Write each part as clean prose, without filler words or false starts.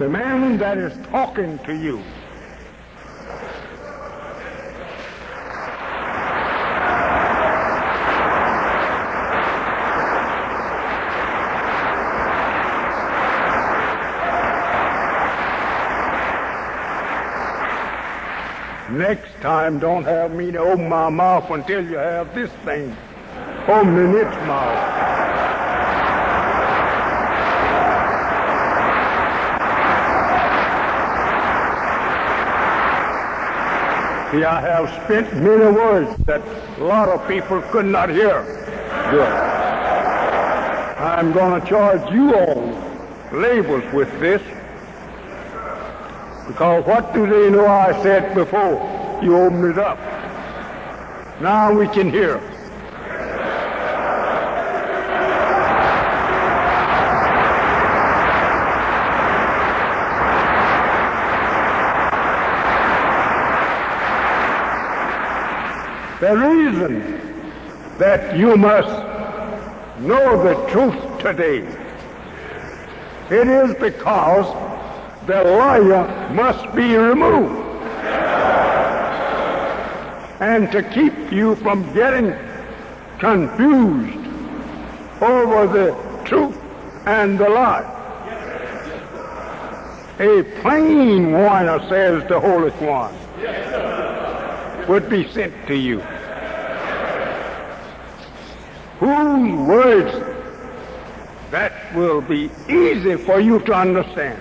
the man that is talking to you. Next time, don't have me to open my mouth until you have this thing opening its mouth. See, I have spent many words that a lot of people could not hear. Good. I'm going to charge you all labels with this. Because what do they know I said before you open it up? Now we can hear. The reason that you must know the truth today, it is because the liar must be removed. And to keep you from getting confused over the truth and the lie. A plain warner, says the Holy One, would be sent to you, whose words that will be easy for you to understand.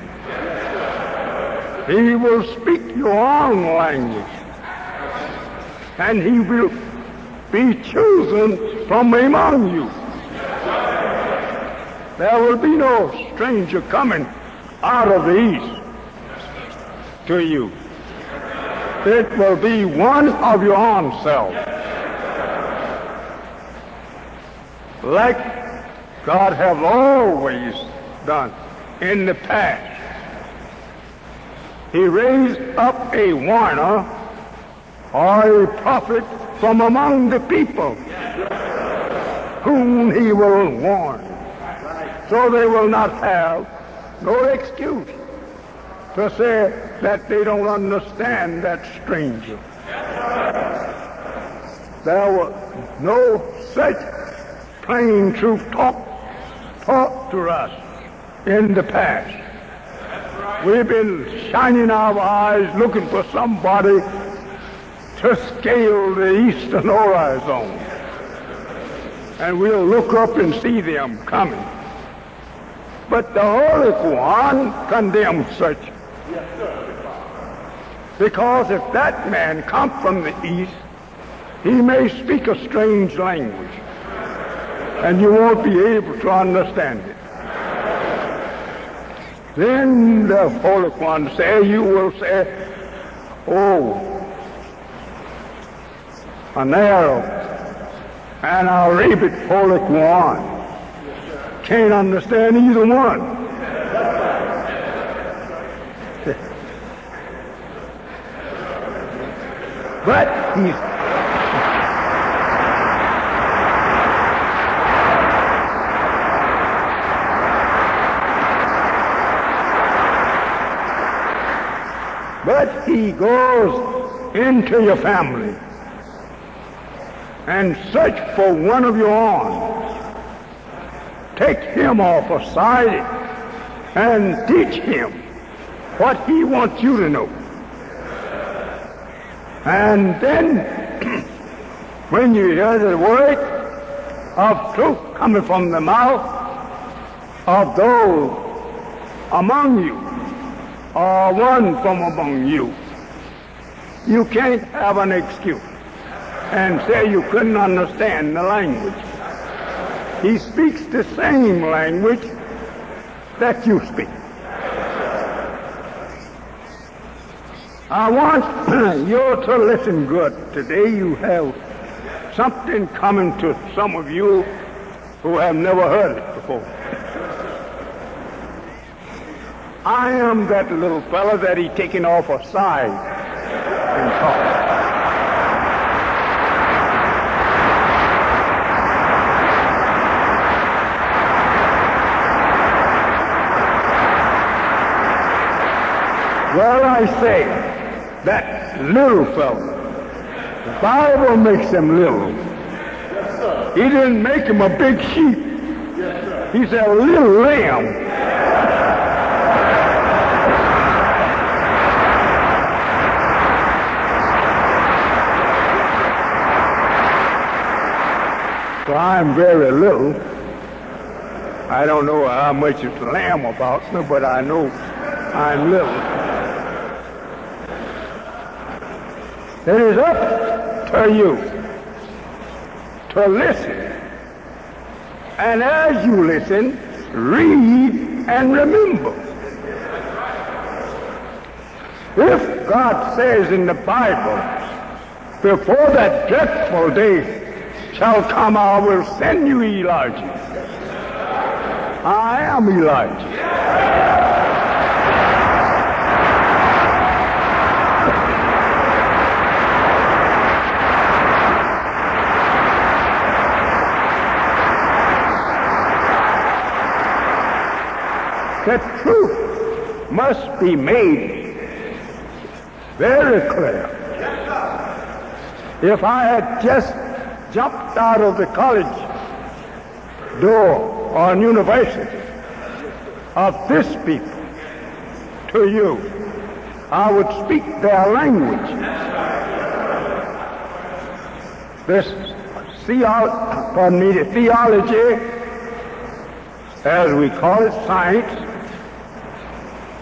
He will speak your own language, and he will be chosen from among you. There will be no stranger coming out of the east to you. It will be one of your own self. Like God has always done in the past. He raised up a warner or a prophet from among the people whom he will warn. So they will not have no excuse to say that they don't understand that stranger. There was no such plain truth taught to us in the past. We've been shining our eyes looking for somebody to scale the eastern horizon. And we'll look up and see them coming. But the Holy One condemns such. Because if that man come from the east, he may speak a strange language, and you won't be able to understand it. Then the Holy One say, you will say, oh, a narrow and a rabid Holy One can't understand either one. But he goes into your family and search for one of your own. Take him off aside and teach him what he wants you to know. And then, when you hear the word of truth coming from the mouth of those among you, or one from among you, you can't have an excuse and say you couldn't understand the language. He speaks the same language that you speak. I want you to listen good. Today you have something coming to some of you who have never heard it before. I am that little fella that he taken off aside and talked. Well, I say, that little fellow, the Bible makes him little. He didn't make him a big sheep. He's a little lamb. So I'm very little. I don't know how much it's lamb about me, but I know I'm little. It is up to you to listen. And as you listen, read and remember. If God says in the Bible, before that dreadful day shall come, I will send you Elijah. I am Elijah. The truth must be made very clear. If I had just jumped out of the college door or university of this people to you, I would speak their language. The theology, as we call it, science,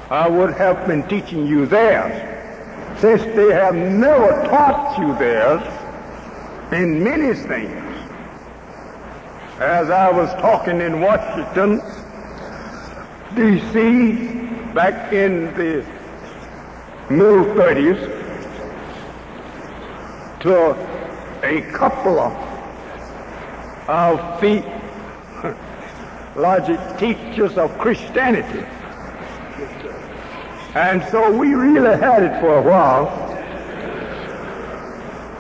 I would have been teaching you theirs, since they have never taught you theirs in many things. As I was talking in Washington, D.C., back in the middle 30s, to a couple of theologic teachers of Christianity. And so we really had it for a while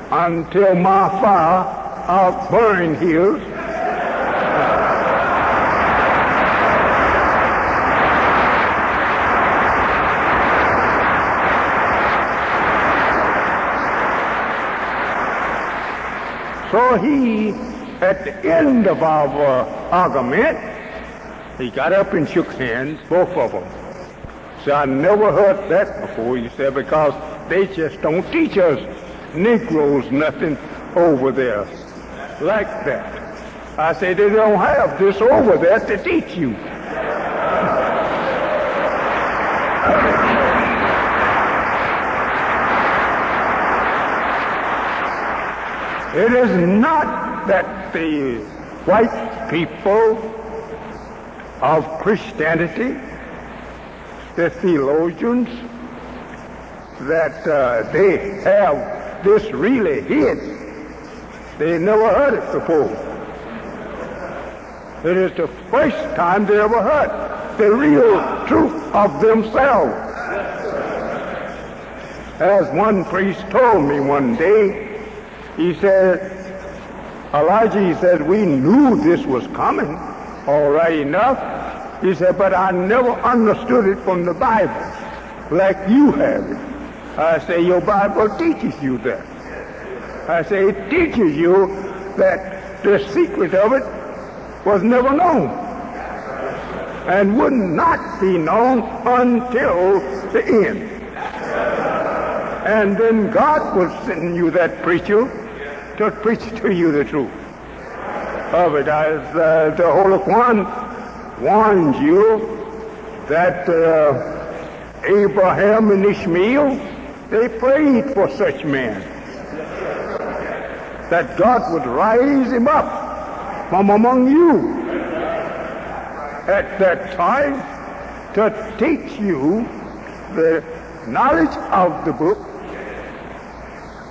until my fire outburned his. So he, at the end of our argument, he got up and shook hands, both of them. So I never heard that before, he said, because they just don't teach us Negroes nothing over there like that. I said, they don't have this over there to teach you. It is not that the white people of Christianity, the theologians, that they have this really hid. They never heard it before. It is the first time they ever heard the real truth of themselves. As one priest told me one day, he said, Elijah, he said, we knew this was coming all right enough. He said, but I never understood it from the Bible like you have it. I say, your Bible teaches you that. I say, it teaches you that the secret of it was never known and would not be known until the end. And then God will send you that preacher to preach to you the truth of it. As the Holy One warns you that Abraham and Ishmael, they prayed for such men, that God would rise him up from among you at that time to teach you the knowledge of the book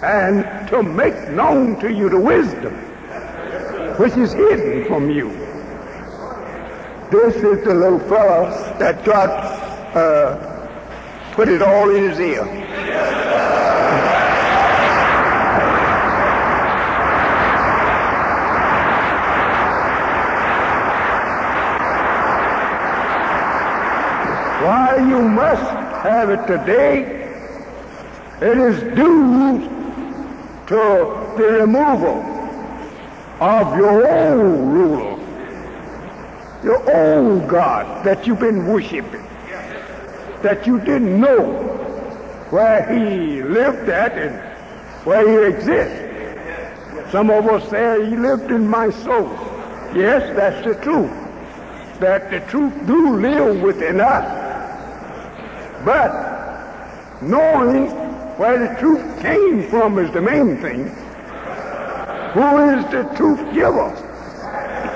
and to make known to you the wisdom which is hidden from you. This is the little fellow that God put it all in his ear. Why, you must have it today, it is due to the removal of your old ruler, your old God that you've been worshiping, that you didn't know where he lived at and where he exists. Some of us say he lived in my soul. Yes, that's the truth, that the truth do live within us. But knowing where the truth came from is the main thing. Who is the truth giver?